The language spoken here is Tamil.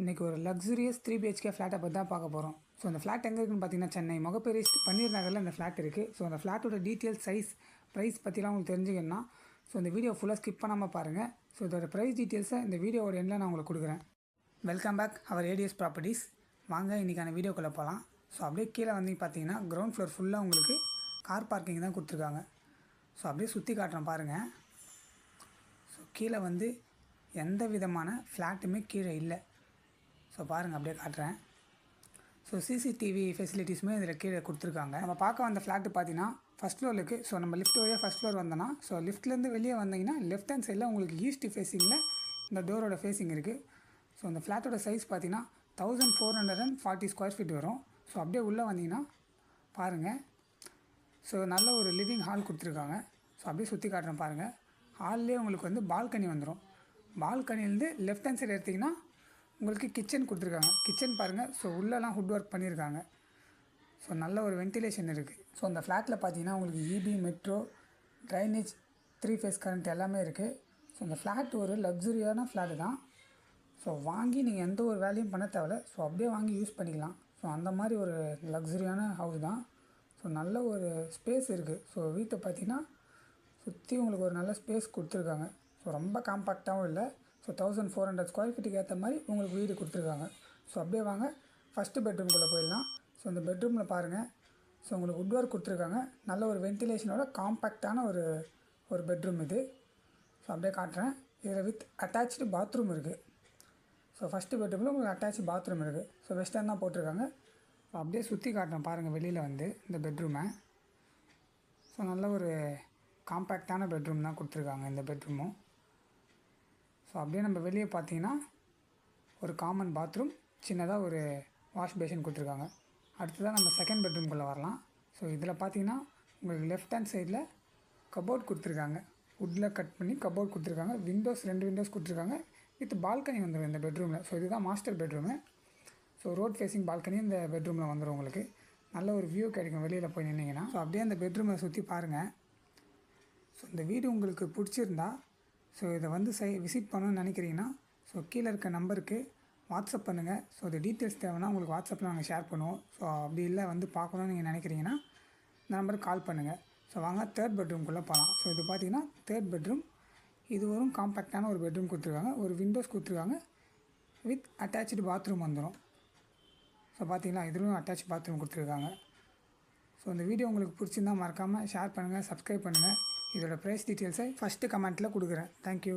இன்றைக்கி ஒரு லக்ஸுரியஸ் 3 பிஹெச்கே ஃப்ளாட்டை பற்றி தான் பார்க்க போகிறோம். ஸோ அந்த ஃப்ளாட் எங்கே இருக்குன்னு பார்த்தீங்கன்னா சென்னை மொகப்பேரி பன்னீர் நகரில் இந்த ஃப்ளாட் இருக்குது. ஸோ அந்த ஃப்ளாட்டோட டீட்டெயில் சைஸ் ப்ரைஸ் பற்றிலாம் உங்களுக்கு தெரிஞ்சுக்கணும்னா ஸோ இந்த வீடியோ ஃபுல்லாக ஸ்கிப் பண்ணாமல் பாருங்கள். ஸோ இதோட ப்ரைஸ் டீட்டெயில்ஸை இந்த வீடியோவோட எண்டில் நான் உங்களுக்கு கொடுக்குறேன். வெல்கம் பேக் அவர் ஏடிஎஸ் ப்ராப்பர்ட்டிஸ். வாங்க இன்றைக்கான வீடியோக்குள்ளே போகலாம். ஸோ அப்படியே கீழே வந்து பார்த்தீங்கன்னா கிரவுண்ட் ஃப்ளோர் ஃபுல்லாக உங்களுக்கு கார் பார்க்கிங் தான் கொடுத்துருக்காங்க. ஸோ அப்படியே சுற்றி காட்டுறேன் பாருங்கள். ஸோ கீழே வந்து எந்த விதமான ஃப்ளாட்டுமே கீழே இல்லை. ஸோ பாருங்கள் அப்படியே காட்டுறேன். ஸோ சிசிடிவி ஃபெசிலிட்டிஸுமே இதில் கீழே கொடுத்துருக்காங்க. நம்ம பார்க்க வந்த ஃப்ளாட்டு பார்த்தீங்கன்னா ஃபஸ்ட் ஃப்ளோர் இருக்குது. ஸோ நம்ம லிஃப்ட் வழியாக ஃபஸ்ட் ஃப்ளோர் வந்தோன்னா ஸோ லிஃப்ட்லேருந்து வெளியே வந்தீங்கன்னா லெஃப்ட் ஹேண்ட் சைடில் உங்களுக்கு ஈஸ்ட் ஃபேஸிங்கில் இந்த டோரோட ஃபேஸிங் இருக்குது. ஸோ இந்த ஃப்ளாட்டோட சைஸ் பார்த்தீங்கன்னா 1440 ஸ்கொயர் ஃபீட் வரும். ஸோ அப்படியே உள்ளே வந்தீங்கன்னா பாருங்கள். ஸோ நல்ல ஒரு லிவிங் ஹால் கொடுத்துருக்காங்க. ஸோ அப்படியே சுற்றி காட்டுறேன் பாருங்கள். ஹால்லேயே உங்களுக்கு வந்து பால்கனி வந்துடும். பால்கனிலேருந்து லெஃப்ட் ஹேண்ட் சைடு எடுத்திங்கன்னா உங்களுக்கு கிச்சன் கொடுத்துருக்காங்க. கிச்சன் பாருங்கள். ஸோ உள்ளெல்லாம் ஹுட் ஒர்க் பண்ணியிருக்காங்க. ஸோ நல்ல ஒரு வென்டிலேஷன் இருக்குது. ஸோ அந்த ஃப்ளாட்டில் பார்த்தீங்கன்னா உங்களுக்கு EB metro drainage 3 face current எல்லாமே இருக்குது. ஸோ இந்த ஃப்ளாட் ஒரு லக்ஸுரியான ஃப்ளாட்டு தான். ஸோ வாங்கி நீங்கள் எந்த ஒரு வேலையும் பண்ண தேவையில்ல. ஸோ அப்படியே வாங்கி யூஸ் பண்ணிக்கலாம். ஸோ அந்த மாதிரி ஒரு லக்ஸுரியான ஹவுஸ் தான். ஸோ நல்ல ஒரு ஸ்பேஸ் இருக்குது. ஸோ வீட்டை பார்த்தீங்கன்னா சுற்றி உங்களுக்கு ஒரு நல்ல ஸ்பேஸ் கொடுத்துருக்காங்க. ஸோ ரொம்ப காம்பேக்டாகவும் இல்லை. ஸோ 1400 ஸ்கொயர் ஃபீட்டுக்கு ஏற்ற மாதிரி உங்களுக்கு வீடு கொடுத்துருக்காங்க. ஸோ அப்படியே வாங்க ஃபஸ்ட்டு பெட்ரூம்குள்ளே போயிடலாம். ஸோ இந்த பெட்ரூமில் பாருங்கள். ஸோ உங்களுக்கு வுட் ஒர்க் கொடுத்துருக்காங்க. நல்ல ஒரு வென்டிலேஷனோட காம்பேக்டான ஒரு பெட்ரூம் இது. ஸோ அப்படியே காட்டுறேன். இதில் வித் அட்டாச்சு பாத்ரூம் இருக்குது. ஸோ ஃபஸ்ட்டு பெட்ரூமில் உங்களுக்கு அட்டாச்சு பாத்ரூம் இருக்குது. ஸோ வெஸ்டர்ன் தான் போட்டிருக்காங்க. ஸோ அப்படியே சுற்றி காட்டுறேன் பாருங்கள் வெளியில் வந்து இந்த பெட்ரூமை. ஸோ நல்ல ஒரு காம்பேக்டான பெட்ரூம் தான் கொடுத்துருக்காங்க இந்த பெட்ரூமும். ஸோ அப்படியே நம்ம வெளியே பார்த்தீங்கன்னா ஒரு காமன் பாத்ரூம், சின்னதாக ஒரு வாஷ் பேஷன் கொடுத்துருக்காங்க. அடுத்ததாக நம்ம செகண்ட் பெட்ரூம்குள்ளே வரலாம். ஸோ இதில் பார்த்தீங்கன்னா உங்களுக்கு லெஃப்ட் ஹேண்ட் சைடில் கபோர்ட் கொடுத்துருக்காங்க. வுட்டில் கட் பண்ணி கபோர்ட் கொடுத்துருக்காங்க. விண்டோஸ் 2 விண்டோஸ் கொடுத்துருக்காங்க. வித் பால்கனி வந்துடும் இந்த பெட்ரூமில். ஸோ இதுதான் master bedroom. So road facing balcony இந்த பெட்ரூமில் வந்துடும். உங்களுக்கு நல்ல ஒரு வியூ கிடைக்கும் வெளியில் போய் நின்னீங்கன்னா. ஸோ அப்படியே அந்த பெட்ரூமை சுற்றி பாருங்கள். ஸோ இந்த வீடு உங்களுக்கு பிடிச்சிருந்தா ஸோ இதை வந்து விசிட் பண்ணணும்னு நினைக்கிறீங்கன்னா ஸோ கீழே இருக்க நம்பருக்கு வாட்ஸ்அப் பண்ணுங்கள். ஸோ இந்த டீட்டெயில்ஸ் தேவைன்னா உங்களுக்கு வாட்ஸ்அப்பில் நாங்கள் ஷேர் பண்ணுவோம். ஸோ அப்படி இல்லை வந்து பார்க்கணுன்னு நீங்கள் நினைக்கிறீங்கன்னா இந்த நம்பருக்கு கால் பண்ணுங்கள். ஸோ வாங்க தேர்ட் பெட்ரூம்குள்ளே போகலாம். ஸோ இது பார்த்தீங்கன்னா தேர்ட் பெட்ரூம். இது வரும் காம்பேக்டான ஒரு பெட்ரூம் கொடுத்துருக்காங்க. ஒரு விண்டோஸ் கொடுத்துருக்காங்க. வித் அட்டாச்சு பாத்ரூம் வந்துடும். ஸோ பார்த்தீங்கன்னா இதுவும் அட்டாச் பாத்ரூம் கொடுத்துருக்காங்க. ஸோ இந்த வீடியோ உங்களுக்கு பிடிச்சிருந்தால் மறக்காமல் ஷேர் பண்ணுங்கள், சப்ஸ்கிரைப் பண்ணுங்கள். இதோட ப்ரைஸ் டீட்டெயில்ஸை ஃபஸ்ட்டு கமெண்ட்டில் கொடுக்குறேன். தேங்க்யூ.